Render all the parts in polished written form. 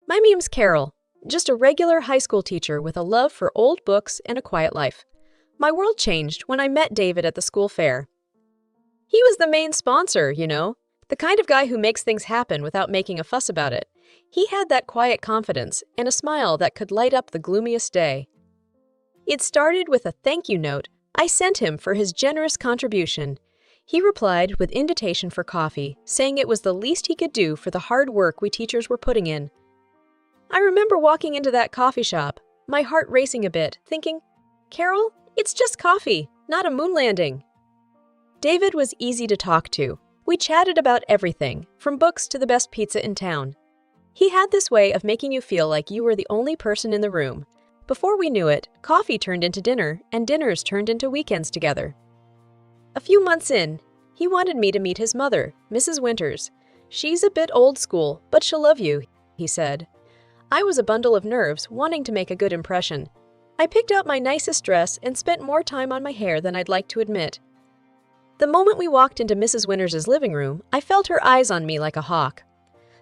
My name's Carol, just a regular high school teacher with a love for old books and a quiet life. My world changed when I met David at the school fair. He was the main sponsor, the kind of guy who makes things happen without making a fuss about it. He had that quiet confidence and a smile that could light up the gloomiest day. It started with a thank you note I sent him for his generous contribution. He replied with invitation for coffee, saying it was the least he could do for the hard work we teachers were putting in. I remember walking into that coffee shop, my heart racing a bit, thinking, Carol, it's just coffee, not a moon landing. David was easy to talk to. We chatted about everything, from books to the best pizza in town. He had this way of making you feel like you were the only person in the room. Before we knew it, coffee turned into dinner, and dinners turned into weekends together. A few months in, he wanted me to meet his mother, Mrs. Winters. She's a bit old school, but she'll love you, he said. I was a bundle of nerves, wanting to make a good impression. I picked out my nicest dress and spent more time on my hair than I'd like to admit. The moment we walked into Mrs. Winters' living room, I felt her eyes on me like a hawk.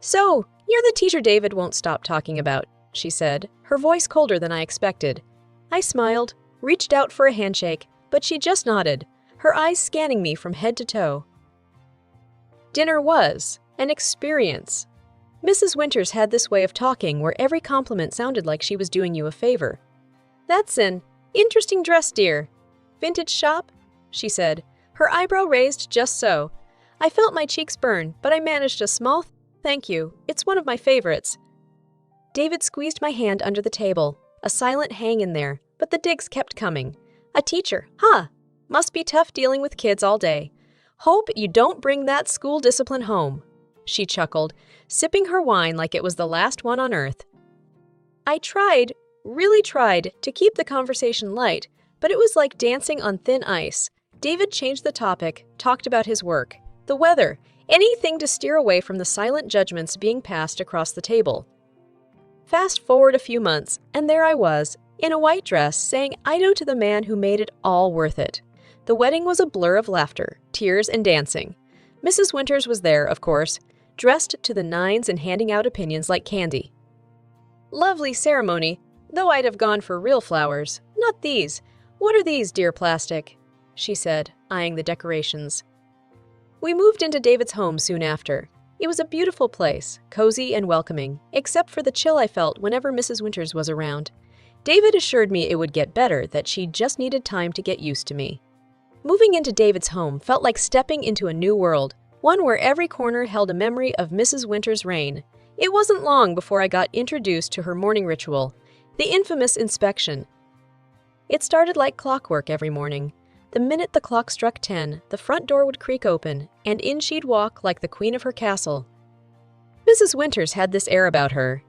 So, you're the teacher David won't stop talking about, she said, her voice colder than I expected. I smiled, reached out for a handshake, but she just nodded, her eyes scanning me from head to toe. Dinner was an experience. Mrs. Winters had this way of talking where every compliment sounded like she was doing you a favor. That's an interesting dress, dear. Vintage shop? She said, her eyebrow raised just so. I felt my cheeks burn, but I managed a small thank you. It's one of my favorites. David squeezed my hand under the table, a silent hang in there, but the digs kept coming. A teacher, huh? Must be tough dealing with kids all day. Hope you don't bring that school discipline home. She chuckled, sipping her wine like it was the last one on earth. I really tried, to keep the conversation light, but it was like dancing on thin ice. David changed the topic, talked about his work, the weather, anything to steer away from the silent judgments being passed across the table. Fast forward a few months, and there I was, in a white dress, saying "I-do" to the man who made it all worth it. The wedding was a blur of laughter, tears, and dancing. Mrs. Winters was there, of course, dressed to the nines and handing out opinions like candy. Lovely ceremony, though I'd have gone for real flowers. Not these. What are these, dear plastic? She said, eyeing the decorations. We moved into David's home soon after. It was a beautiful place, cozy and welcoming, except for the chill I felt whenever Mrs. Winters was around. David assured me it would get better, that she just needed time to get used to me. Moving into David's home felt like stepping into a new world, one where every corner held a memory of Mrs. Winters' reign. It wasn't long before I got introduced to her morning ritual, the infamous inspection. It started like clockwork every morning. The minute the clock struck 10, the front door would creak open, and in she'd walk like the queen of her castle. Mrs. Winters had this air about her,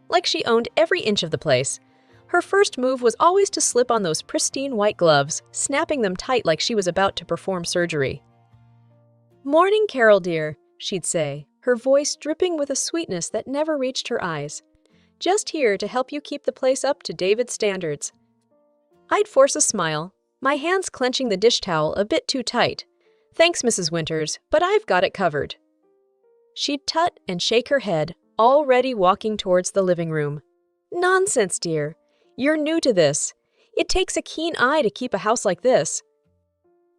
like she owned every inch of the place. Her first move was always to slip on those pristine white gloves, snapping them tight like she was about to perform surgery. "Morning, Carol dear," she'd say, her voice dripping with a sweetness that never reached her eyes. "Just here to help you keep the place up to David's standards." I'd force a smile, my hands clenching the dish towel a bit too tight. "Thanks, Mrs. Winters, but I've got it covered." She'd tut and shake her head, already walking towards the living room. "Nonsense, dear. You're new to this. It takes a keen eye to keep a house like this."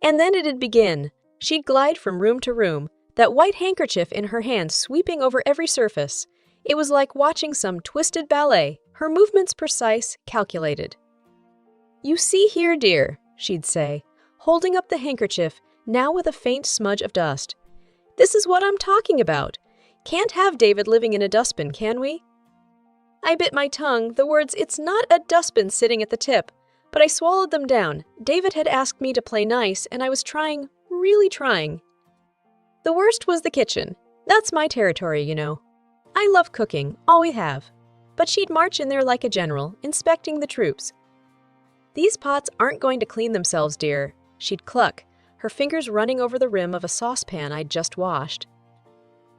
And then it'd begin. She'd glide from room to room, that white handkerchief in her hand sweeping over every surface. It was like watching some twisted ballet, her movements precise, calculated. "You see here, dear," she'd say, holding up the handkerchief, now with a faint smudge of dust. "This is what I'm talking about. Can't have David living in a dustbin, can we?" I bit my tongue, the words "it's not a dustbin" sitting at the tip, but I swallowed them down. David had asked me to play nice, and I was trying, really trying. The worst was the kitchen. That's my territory, I love cooking, always have. But she'd march in there like a general, inspecting the troops. "These pots aren't going to clean themselves, dear," she'd cluck, her fingers running over the rim of a saucepan I'd just washed.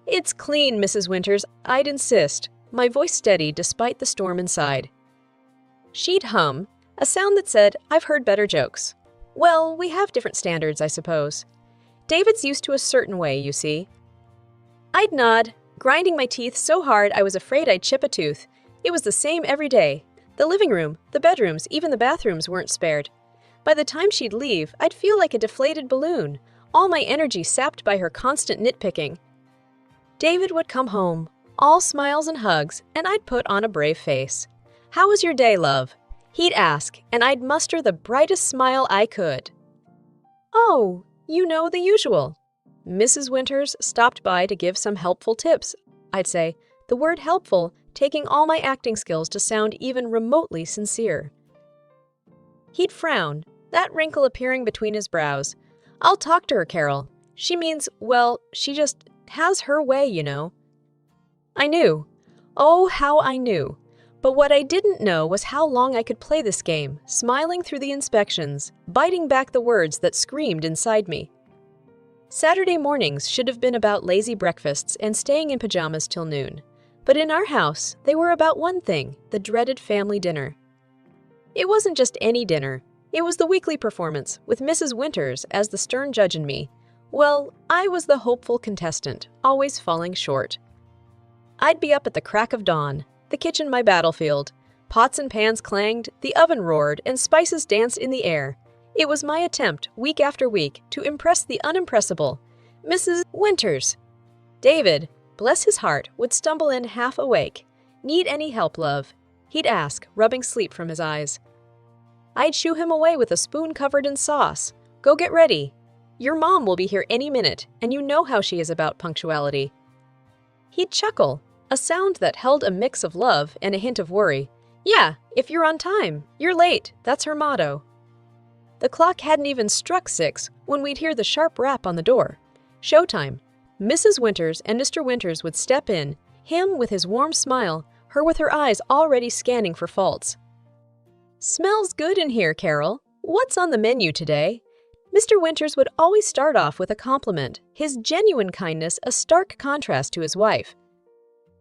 "It's clean, Mrs. Winters, I'd insist," my voice steady despite the storm inside. She'd hum, a sound that said, "I've heard better jokes." Well, we have different standards, I suppose. David's used to a certain way, you see. I'd nod, grinding my teeth so hard I was afraid I'd chip a tooth. It was the same every day. The living room, the bedrooms, even the bathrooms weren't spared. By the time she'd leave, I'd feel like a deflated balloon, all my energy sapped by her constant nitpicking. David would come home, all smiles and hugs, and I'd put on a brave face. "How was your day, love?" He'd ask, and I'd muster the brightest smile I could. "Oh, you know the usual." Mrs. Winters stopped by to give some helpful tips. I'd say, the word helpful taking all my acting skills to sound even remotely sincere. He'd frown, that wrinkle appearing between his brows. "I'll talk to her, Carol. She means, well, she just has her way, you know." I knew. Oh, how I knew. But what I didn't know was how long I could play this game, smiling through the inspections, biting back the words that screamed inside me. Saturday mornings should have been about lazy breakfasts and staying in pajamas till noon. But in our house, they were about one thing, the dreaded family dinner. It wasn't just any dinner. It was the weekly performance, with Mrs. Winters as the stern judge and me. Well, I was the hopeful contestant, always falling short. I'd be up at the crack of dawn, the kitchen my battlefield. Pots and pans clanged, the oven roared, and spices danced in the air. It was my attempt, week after week, to impress the unimpressible, Mrs. Winters. David, bless his heart, would stumble in half awake. "Need any help, love?" He'd ask, rubbing sleep from his eyes. I'd shoo him away with a spoon covered in sauce. "Go get ready. Your mom will be here any minute, and you know how she is about punctuality." He'd chuckle, a sound that held a mix of love and a hint of worry. "Yeah, if you're on time. You're late. That's her motto." The clock hadn't even struck 6 when we'd hear the sharp rap on the door. Showtime. Mrs. Winters and Mr. Winters would step in, him with his warm smile, her with her eyes already scanning for faults. "Smells good in here, Carol. What's on the menu today?" Mr. Winters would always start off with a compliment, his genuine kindness a stark contrast to his wife.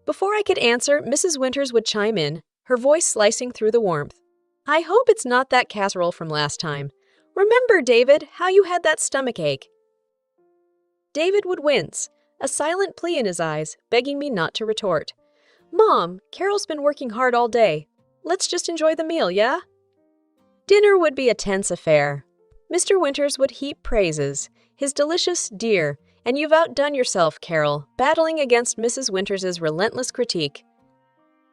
Before I could answer, Mrs. Winters would chime in, her voice slicing through the warmth. "I hope it's not that casserole from last time. Remember, David, how you had that stomach ache?" David would wince, a silent plea in his eyes, begging me not to retort. "Mom, Carol's been working hard all day. Let's just enjoy the meal, yeah?" Dinner would be a tense affair. Mr. Winters would heap praises, his delicious "dear," and "you've outdone yourself, Carol," battling against Mrs. Winters's relentless critique.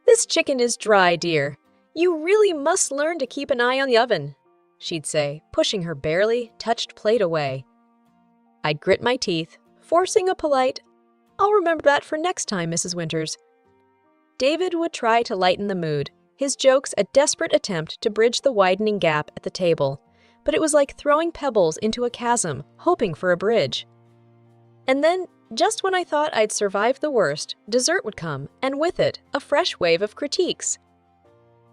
"This chicken is dry, dear. You really must learn to keep an eye on the oven," she'd say, pushing her barely touched plate away. I'd grit my teeth, forcing a polite, "I'll remember that for next time, Mrs. Winters." David would try to lighten the mood, his jokes a desperate attempt to bridge the widening gap at the table, but it was like throwing pebbles into a chasm, hoping for a bridge. And then, just when I thought I'd survived the worst, dessert would come, and with it, a fresh wave of critiques.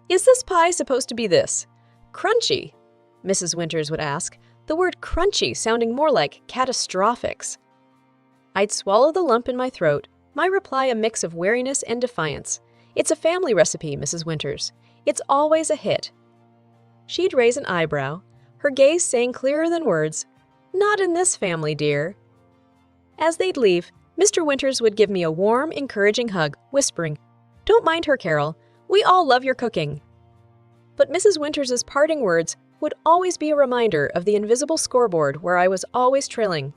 "Is this pie supposed to be this? Crunchy?" Mrs. Winters would ask, the word crunchy sounding more like catastrophics. I'd swallow the lump in my throat, my reply a mix of wariness and defiance. "It's a family recipe, Mrs. Winters. It's always a hit." She'd raise an eyebrow, her gaze saying clearer than words, "Not in this family, dear." As they'd leave, Mr. Winters would give me a warm, encouraging hug, whispering, "Don't mind her, Carol. We all love your cooking." But Mrs. Winters's parting words would always be a reminder of the invisible scoreboard where I was always trilling.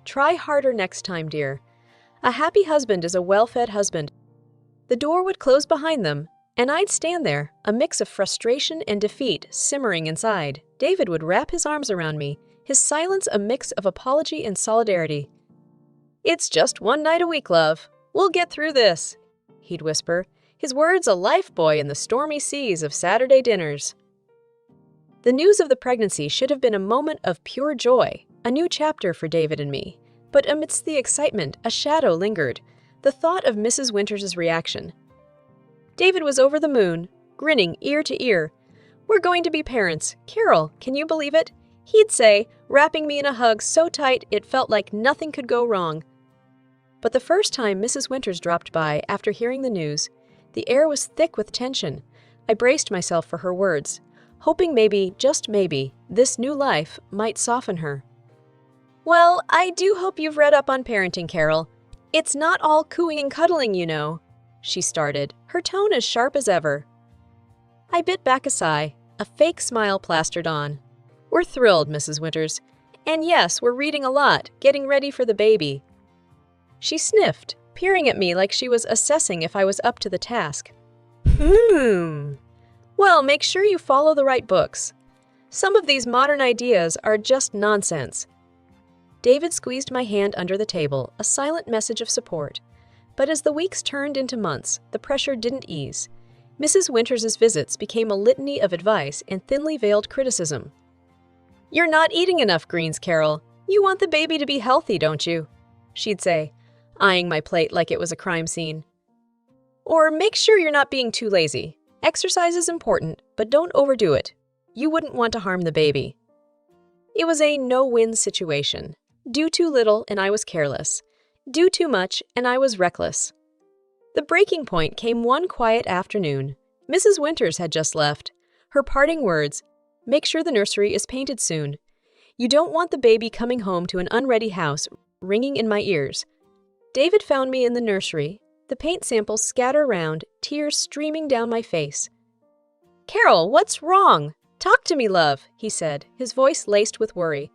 "Try harder next time, dear. A happy husband is a well-fed husband." The door would close behind them, and I'd stand there, a mix of frustration and defeat simmering inside. David would wrap his arms around me, his silence a mix of apology and solidarity. "It's just one night a week, love. We'll get through this," he'd whisper, his words a lifebuoy in the stormy seas of Saturday dinners. The news of the pregnancy should have been a moment of pure joy, a new chapter for David and me. But amidst the excitement, a shadow lingered, the thought of Mrs. Winters's reaction. David was over the moon, grinning ear to ear. "We're going to be parents. Carol, can you believe it?" he'd say, wrapping me in a hug so tight it felt like nothing could go wrong. But the first time Mrs. Winters dropped by after hearing the news, the air was thick with tension. I braced myself for her words, hoping maybe, just maybe, this new life might soften her. "Well, I do hope you've read up on parenting, Carol. It's not all cooing and cuddling, you know, she started, her tone as sharp as ever. I bit back a sigh, a fake smile plastered on. We're thrilled, Mrs. Winters. And yes, we're reading a lot, getting ready for the baby. She sniffed, peering at me like she was assessing if I was up to the task. Well, make sure you follow the right books. Some of these modern ideas are just nonsense. David squeezed my hand under the table, a silent message of support. But as the weeks turned into months, the pressure didn't ease. Mrs. Winters's visits became a litany of advice and thinly veiled criticism. You're not eating enough greens, Carol. You want the baby to be healthy, don't you? She'd say, eyeing my plate like it was a crime scene. Or make sure you're not being too lazy. Exercise is important, but don't overdo it. You wouldn't want to harm the baby. It was a no-win situation. Do too little and I was careless. Do too much and I was reckless. The breaking point came one quiet afternoon. Mrs. Winters had just left. Her parting words, make sure the nursery is painted soon. You don't want the baby coming home to an unready house, ringing in my ears. David found me in the nursery, the paint samples scatter around, tears streaming down my face. Carol, what's wrong? Talk to me, love, he said, his voice laced with worry.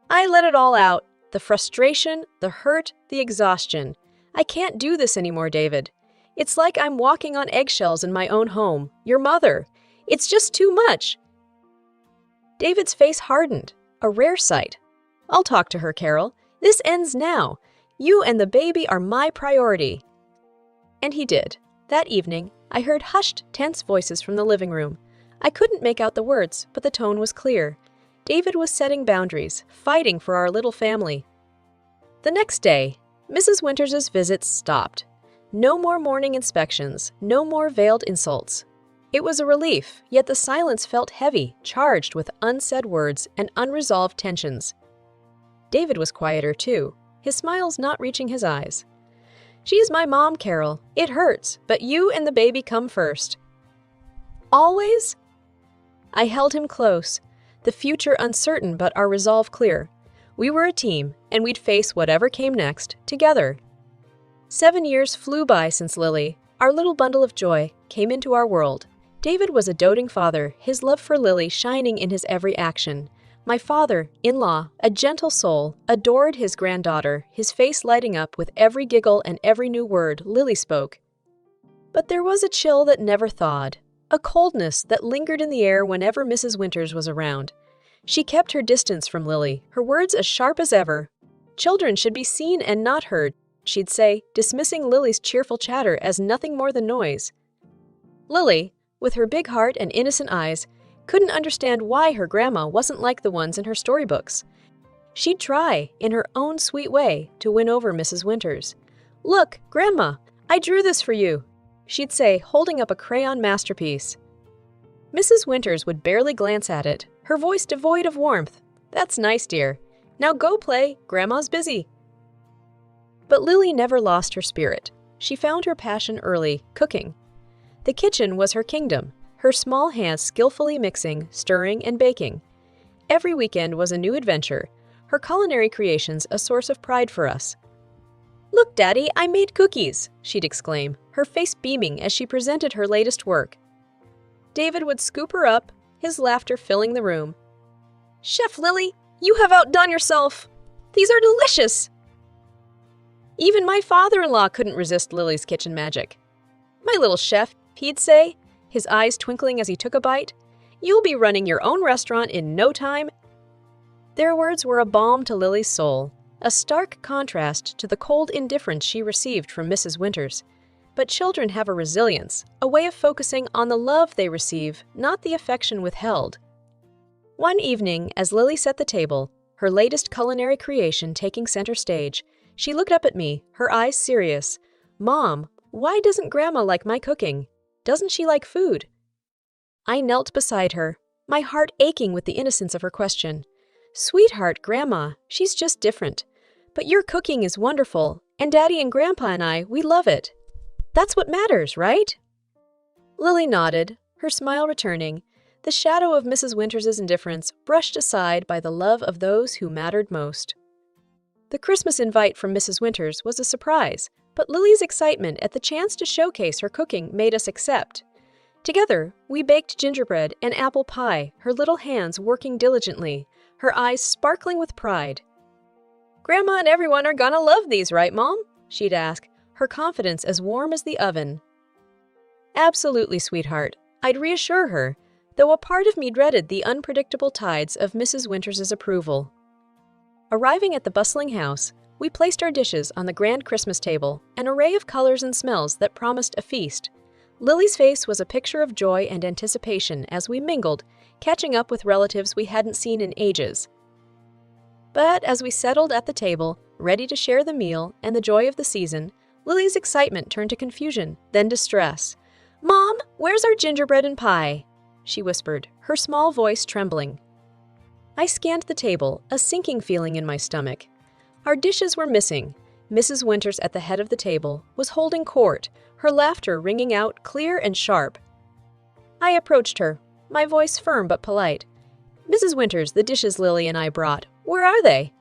I let it all out. The frustration, the hurt, the exhaustion. I can't do this anymore, David. It's like I'm walking on eggshells in my own home, your mother. It's just too much. David's face hardened, a rare sight. I'll talk to her, Carol. This ends now. You and the baby are my priority. And he did. That evening, I heard hushed, tense voices from the living room. I couldn't make out the words, but the tone was clear. David was setting boundaries, fighting for our little family. The next day, Mrs. Winters's visits stopped. No more morning inspections, no more veiled insults. It was a relief, yet the silence felt heavy, charged with unsaid words and unresolved tensions. David was quieter too, his smiles not reaching his eyes. She's my mom, Carol. It hurts, but you and the baby come first. Always? I held him close, the future uncertain but our resolve clear. We were a team, and we'd face whatever came next, together. 7 years flew by since Lily, our little bundle of joy, came into our world. David was a doting father, his love for Lily shining in his every action. My father-in-law, a gentle soul, adored his granddaughter, his face lighting up with every giggle and every new word Lily spoke. But there was a chill that never thawed, a coldness that lingered in the air whenever Mrs. Winters was around. She kept her distance from Lily, her words as sharp as ever. Children should be seen and not heard, she'd say, dismissing Lily's cheerful chatter as nothing more than noise. Lily, with her big heart and innocent eyes, couldn't understand why her grandma wasn't like the ones in her storybooks. She'd try, in her own sweet way, to win over Mrs. Winters. Look, Grandma, I drew this for you, she'd say, holding up a crayon masterpiece. Mrs. Winters would barely glance at it, her voice devoid of warmth. That's nice, dear. Now go play, Grandma's busy. But Lily never lost her spirit. She found her passion early, cooking. The kitchen was her kingdom, her small hands skillfully mixing, stirring, and baking. Every weekend was a new adventure, her culinary creations a source of pride for us. Look, Daddy, I made cookies, she'd exclaim, her face beaming as she presented her latest work. David would scoop her up, his laughter filling the room. Chef Lily, you have outdone yourself! These are delicious! Even my father-in-law couldn't resist Lily's kitchen magic. My little chef, he'd say, his eyes twinkling as he took a bite, you'll be running your own restaurant in no time. Their words were a balm to Lily's soul, a stark contrast to the cold indifference she received from Mrs. Winters. But children have a resilience, a way of focusing on the love they receive, not the affection withheld. One evening, as Lily set the table, her latest culinary creation taking center stage, she looked up at me, her eyes serious. Mom, why doesn't Grandma like my cooking? Doesn't she like food? I knelt beside her, my heart aching with the innocence of her question. Sweetheart, Grandma, she's just different. But your cooking is wonderful, and Daddy and Grandpa and I, we love it. That's what matters, right? Lily nodded, her smile returning, the shadow of Mrs. Winters's indifference brushed aside by the love of those who mattered most. The Christmas invite from Mrs. Winters was a surprise, but Lily's excitement at the chance to showcase her cooking made us accept. Together, we baked gingerbread and apple pie, her little hands working diligently, her eyes sparkling with pride. "Grandma and everyone are gonna love these, right, Mom?" she'd ask, her confidence as warm as the oven. "Absolutely, sweetheart," I'd reassure her, though a part of me dreaded the unpredictable tides of Mrs. Winters's approval. Arriving at the bustling house, we placed our dishes on the grand Christmas table, an array of colors and smells that promised a feast. Lily's face was a picture of joy and anticipation as we mingled, catching up with relatives we hadn't seen in ages. But as we settled at the table, ready to share the meal and the joy of the season, Lily's excitement turned to confusion, then distress. "Mom, where's our gingerbread and pie?" she whispered, her small voice trembling. I scanned the table, a sinking feeling in my stomach. Our dishes were missing. Mrs. Winters at the head of the table was holding court, her laughter ringing out clear and sharp. I approached her, my voice firm but polite. "Mrs. Winters, the dishes Lily and I brought, where are they?"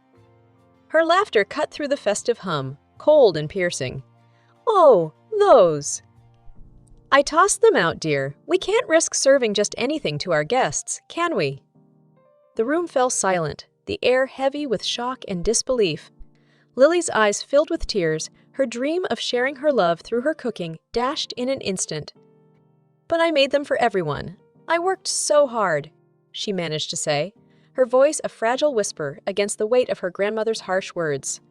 Her laughter cut through the festive hum, cold and piercing. "Oh, those." "I tossed them out, dear. We can't risk serving just anything to our guests, can we?" The room fell silent, the air heavy with shock and disbelief. Lily's eyes filled with tears, her dream of sharing her love through her cooking dashed in an instant. "But I made them for everyone. I worked so hard," she managed to say, her voice a fragile whisper against the weight of her grandmother's harsh words.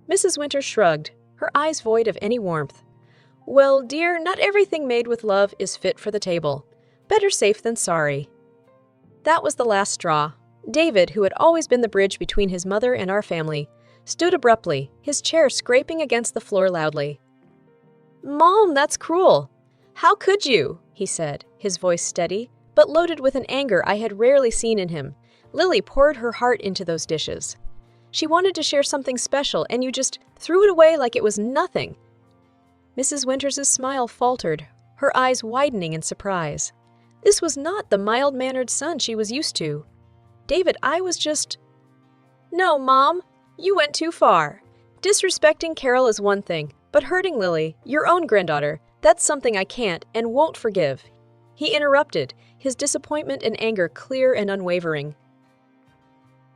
Mrs. Winters shrugged, her eyes void of any warmth. "Well, dear, not everything made with love is fit for the table. Better safe than sorry." That was the last straw. David, who had always been the bridge between his mother and our family, stood abruptly, his chair scraping against the floor loudly. "Mom, that's cruel. How could you?" he said, his voice steady, but loaded with an anger I had rarely seen in him. "Lily poured her heart into those dishes. She wanted to share something special, and you just threw it away like it was nothing." Mrs. Winters' smile faltered, her eyes widening in surprise. This was not the mild-mannered son she was used to. "David, I was just—" "No, Mom, you went too far. Disrespecting Carol is one thing, but hurting Lily, your own granddaughter, that's something I can't and won't forgive." He interrupted, his disappointment and anger clear and unwavering.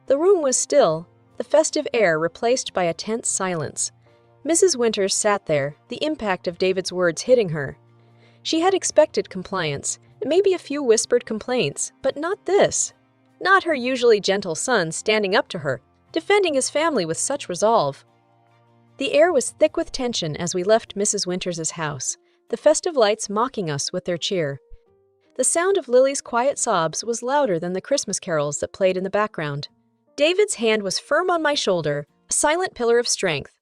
The room was still, the festive air replaced by a tense silence. Mrs. Winters sat there, the impact of David's words hitting her. She had expected compliance, maybe a few whispered complaints, but not this. Not her usually gentle son standing up to her, defending his family with such resolve. The air was thick with tension as we left Mrs. Winters' house, the festive lights mocking us with their cheer. The sound of Lily's quiet sobs was louder than the Christmas carols that played in the background. David's hand was firm on my shoulder, a silent pillar of strength.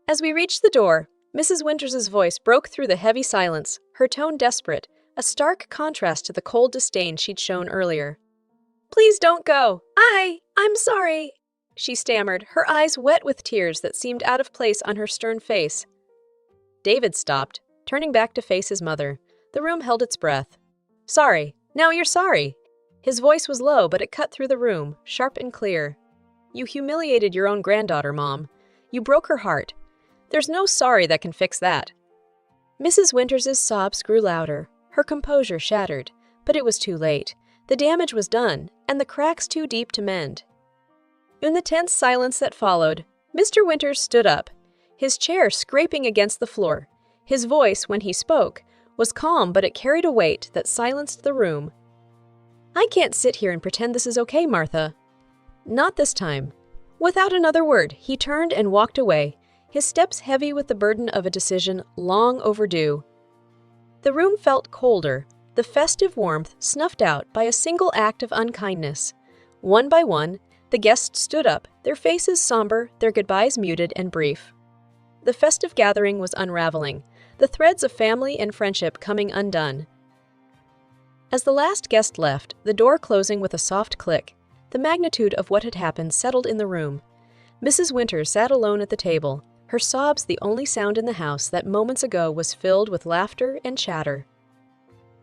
As we reached the door, Mrs. Winters' voice broke through the heavy silence, her tone desperate, a stark contrast to the cold disdain she'd shown earlier. "Please don't go. I'm sorry," she stammered, her eyes wet with tears that seemed out of place on her stern face. David stopped, turning back to face his mother. The room held its breath. "Sorry. Now you're sorry." His voice was low, but it cut through the room, sharp and clear. "You humiliated your own granddaughter, Mom. You broke her heart. There's no sorry that can fix that." Mrs. Winters' sobs grew louder, her composure shattered, but it was too late. The damage was done, and the cracks too deep to mend. In the tense silence that followed, Mr. Winters stood up, his chair scraping against the floor. His voice, when he spoke, was calm, but it carried a weight that silenced the room. "I can't sit here and pretend this is okay, Martha." "Not this time." Without another word, he turned and walked away, his steps heavy with the burden of a decision long overdue. The room felt colder, the festive warmth snuffed out by a single act of unkindness. One by one, the guests stood up, their faces somber, their goodbyes muted and brief. The festive gathering was unraveling, the threads of family and friendship coming undone. As the last guest left, the door closing with a soft click, the magnitude of what had happened settled in the room. Mrs. Winters sat alone at the table, her sobs the only sound in the house that moments ago was filled with laughter and chatter.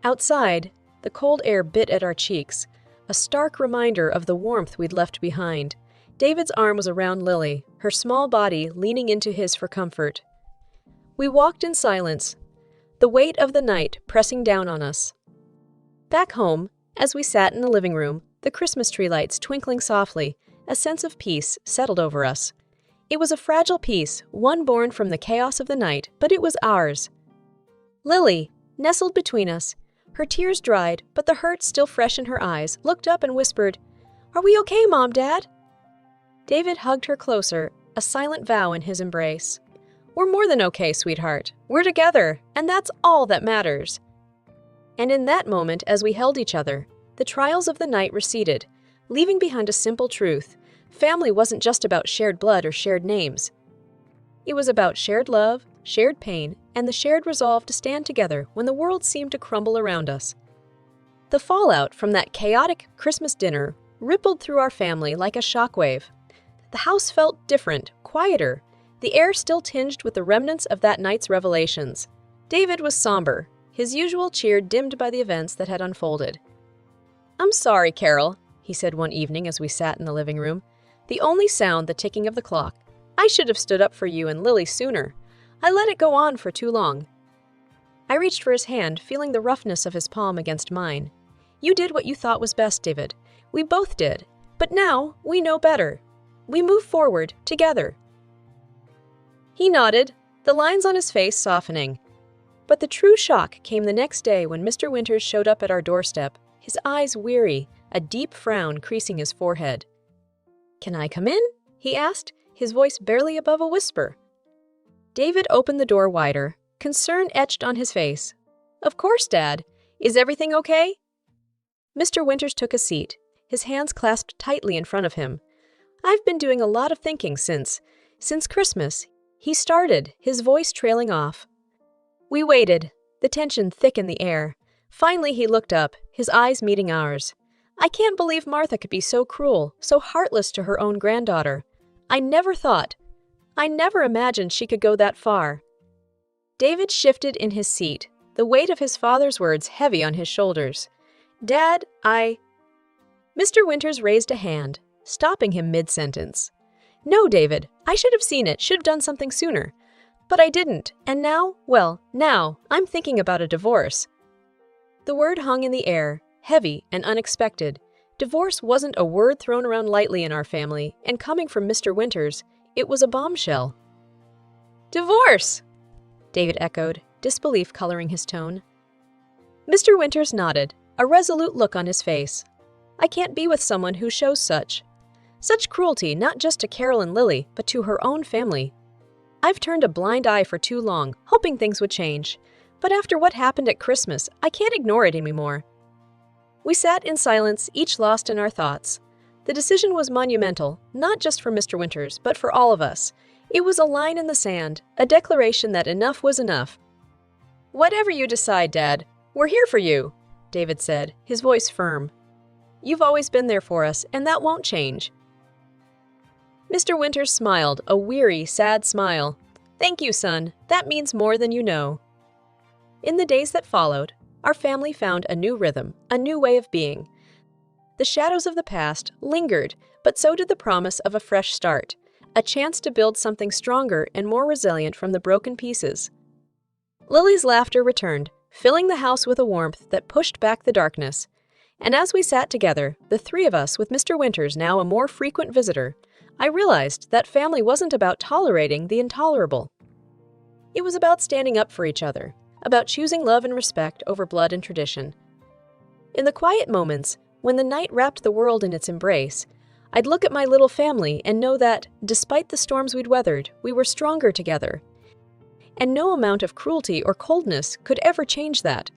Outside, the cold air bit at our cheeks, a stark reminder of the warmth we'd left behind. David's arm was around Lily, her small body leaning into his for comfort. We walked in silence, the weight of the night pressing down on us. Back home, as we sat in the living room, the Christmas tree lights twinkling softly, a sense of peace settled over us. It was a fragile peace, one born from the chaos of the night, but it was ours. Lily, nestled between us, her tears dried, but the hurt still fresh in her eyes, looked up and whispered, "Are we okay, Mom, Dad?" David hugged her closer, a silent vow in his embrace. "We're more than okay, sweetheart. We're together, and that's all that matters." And in that moment, as we held each other, the trials of the night receded, leaving behind a simple truth. Family wasn't just about shared blood or shared names. It was about shared love, shared pain, and the shared resolve to stand together when the world seemed to crumble around us. The fallout from that chaotic Christmas dinner rippled through our family like a shockwave. The house felt different, quieter, the air still tinged with the remnants of that night's revelations. David was somber, his usual cheer dimmed by the events that had unfolded. "I'm sorry, Carol," he said one evening as we sat in the living room, the only sound the ticking of the clock. "I should have stood up for you and Lily sooner. I let it go on for too long." I reached for his hand, feeling the roughness of his palm against mine. "You did what you thought was best, David. We both did. But now we know better. We move forward, together." He nodded, the lines on his face softening. But the true shock came the next day when Mr. Winters showed up at our doorstep, his eyes weary, a deep frown creasing his forehead. "Can I come in?" he asked, his voice barely above a whisper. David opened the door wider, concern etched on his face. "Of course, Dad. Is everything okay?" Mr. Winters took a seat, his hands clasped tightly in front of him. "I've been doing a lot of thinking since Christmas," he started, his voice trailing off. We waited, the tension thick in the air. Finally, he looked up, his eyes meeting ours. "I can't believe Martha could be so cruel, so heartless to her own granddaughter. I never imagined she could go that far." David shifted in his seat, the weight of his father's words heavy on his shoulders. "Dad, Mr. Winters raised a hand, stopping him mid-sentence. "No, David, I should have seen it, should have done something sooner. But I didn't, and now I'm thinking about a divorce." The word hung in the air, heavy and unexpected. Divorce wasn't a word thrown around lightly in our family, and coming from Mr. Winters, it was a bombshell. "Divorce!" David echoed, disbelief coloring his tone. Mr. Winters nodded, a resolute look on his face. "I can't be with someone who shows such cruelty, not just to Carol and Lily, but to her own family. I've turned a blind eye for too long, hoping things would change. But after what happened at Christmas, I can't ignore it anymore." We sat in silence, each lost in our thoughts. The decision was monumental, not just for Mr. Winters, but for all of us. It was a line in the sand, a declaration that enough was enough. "Whatever you decide, Dad, we're here for you," David said, his voice firm. "You've always been there for us, and that won't change." Mr. Winters smiled, a weary, sad smile. "Thank you, son. That means more than you know." In the days that followed, our family found a new rhythm, a new way of being. The shadows of the past lingered, but so did the promise of a fresh start, a chance to build something stronger and more resilient from the broken pieces. Lily's laughter returned, filling the house with a warmth that pushed back the darkness. And as we sat together, the three of us with Mr. Winters now a more frequent visitor, I realized that family wasn't about tolerating the intolerable. It was about standing up for each other, about choosing love and respect over blood and tradition. In the quiet moments, when the night wrapped the world in its embrace, I'd look at my little family and know that, despite the storms we'd weathered, we were stronger together. And no amount of cruelty or coldness could ever change that.